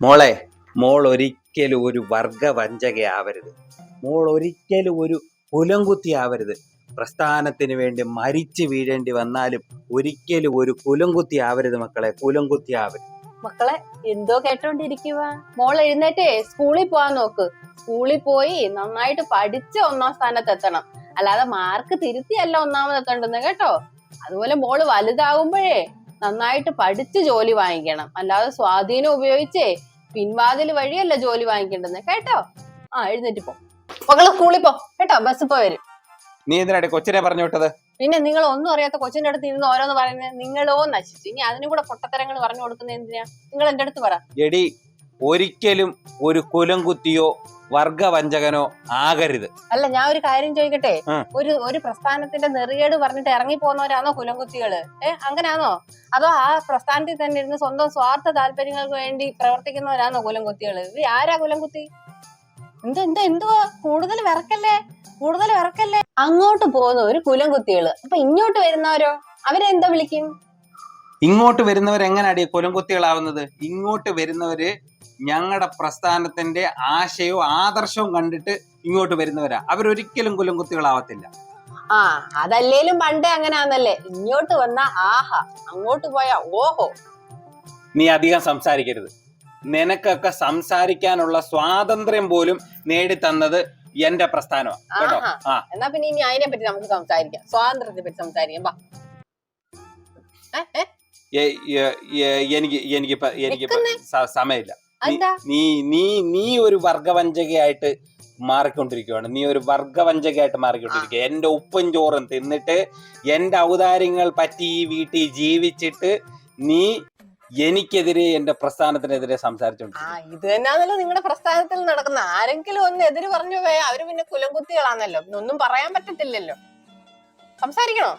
മോളെ, മോൾ ഒരിക്കലും ഒരു വർഗവഞ്ചകയാവരുത്. മോൾ ഒരിക്കലും ഒരു കുലംകുത്തിയാവരുത്. പ്രസ്ഥാനത്തിന് വേണ്ടി മരിച്ചു വീഴേണ്ടി വന്നാലും ഒരിക്കലും ഒരു കുലംകുത്തി ആവരുത് മക്കളെ, കുലംകുത്തി ആവരുത്. മക്കളെ എന്തോ കേട്ടോണ്ടിരിക്കുക. മോൾ എഴുന്നേറ്റേ സ്കൂളിൽ പോവാൻ നോക്ക്. സ്കൂളിൽ പോയി നന്നായിട്ട് പഠിച്ച് 1ാം സ്ഥാനത്ത് എത്തണം. അല്ലാതെ മാർക്ക് തിരുത്തിയല്ല 1ാമത് എത്തേണ്ടുന്നത് കേട്ടോ. അതുപോലെ മോള് വലുതാകുമ്പോഴേ നന്നായിട്ട് പഠിച്ച് ജോലി വാങ്ങിക്കണം. അല്ലാതെ സ്വാധീനം ഉപയോഗിച്ചേ പിൻവാതിൽ വഴിയല്ല ജോലി വാങ്ങിക്കേണ്ടത് കേട്ടോ. എഴുന്നേറ്റ് പോ മക്കള്, സ്കൂളിൽ പോ കേട്ടോ. ബസ് ഇപ്പൊ വരും. നീ എന്തിനാ കൊച്ചിനെ പറഞ്ഞു വിട്ടത്? പിന്നെ നിങ്ങൾ ഒന്നും അറിയാത്ത കൊച്ചിന്റെ അടുത്ത് ഇരുന്ന് ഓരോന്ന് പറയുന്നത് നിങ്ങളോ നശിച്ചു. ഇനി അതിനും കൂടെ പൊട്ടത്തരങ്ങൾ പറഞ്ഞു കൊടുക്കുന്നത് എന്തിനാ? നിങ്ങൾ എന്റെ അടുത്ത് പറ. എടി, ഒരിക്കലും ഒരു കുലംകുത്തിയോ വർഗവഞ്ചകനോ ആകരുത്. അല്ല, ഞാൻ ഒരു കാര്യം ചോദിക്കട്ടെ. ഒരു പ്രസ്ഥാനത്തിന്റെ നെറികേട് പറഞ്ഞിട്ട് ഇറങ്ങി പോകുന്നവരാണോ കുലംകുത്തികള്? അങ്ങനെയാണോ? അതോ ആ പ്രസ്ഥാനത്തിൽ തന്നെ ഇരുന്ന് സ്വന്തം സ്വാർത്ഥ താല്പര്യങ്ങൾക്ക് വേണ്ടി പ്രവർത്തിക്കുന്നവരാണോ കുലംകുത്തികള്? ഇത് ആരാ കുലംകുത്തി? എന്തുവാ കൂടുതൽ വിറക്കല്ലേ, കൂടുതൽ വിറക്കല്ലേ. അങ്ങോട്ട് പോകുന്ന ഒരു കുലംകുത്തികള്. അപ്പൊ ഇങ്ങോട്ട് വരുന്നവരോ? അവരെന്താ വിളിക്കും? ഇങ്ങോട്ട് വരുന്നവർ എങ്ങനെയാടി കുലംകുത്തികളാവുന്നത്? ഇങ്ങോട്ട് വരുന്നവര് ഞങ്ങളുടെ പ്രസ്ഥാനത്തിന്റെ ആശയവും ആദർശവും കണ്ടിട്ട് ഇങ്ങോട്ട് വരുന്നവരാ. അവരൊരിക്കലും കുലംകുത്തികളാവത്തില്ല. അതല്ലേലും പണ്ടേ അങ്ങനെയാന്നല്ലേ. ഇങ്ങോട്ട് വന്ന ആഹാ, അങ്ങോട്ട് പോയ ഓഹോ. നീ അധികം സംസാരിക്കരുത്. നിനക്കൊക്കെ സംസാരിക്കാനുള്ള സ്വാതന്ത്ര്യം പോലും നേടിത്തന്നത് എന്റെ പ്രസ്ഥാനമാണ് കേട്ടോ. എന്നാ പിന്നെ ഇനി അതിനെ പറ്റി നമുക്ക് സംസാരിക്കാം. സ്വാതന്ത്ര്യത്തെ പറ്റി സംസാരിക്കാം. എനിക്ക് സമയമില്ല. നീ ഒരു വർഗവഞ്ചകയായിട്ട് മാറിക്കൊണ്ടിരിക്കുകയാണ്. നീ ഒരു വർഗവഞ്ചകയായിട്ട് മാറിക്കൊണ്ടിരിക്കുക. എന്റെ ഉപ്പും ചോറും തിന്നിട്ട് എന്റെ ഔദാര്യങ്ങൾ പറ്റി ഈ വീട്ടിൽ ജീവിച്ചിട്ട് നീ എനിക്കെതിരെ എന്റെ പ്രസ്ഥാനത്തിനെതിരെ സംസാരിച്ചോണ്ട് ഇത് തന്നെയാണല്ലോ നിങ്ങളുടെ പ്രസ്ഥാനത്തിൽ നടക്കുന്ന. ആരെങ്കിലും ഒന്ന് എതിര് പറഞ്ഞു പോയാൽ അവര് പിന്നെ കുലംകുത്തികളാണല്ലോ. ഒന്നും പറയാൻ പറ്റത്തില്ലല്ലോ. സംസാരിക്കണോ?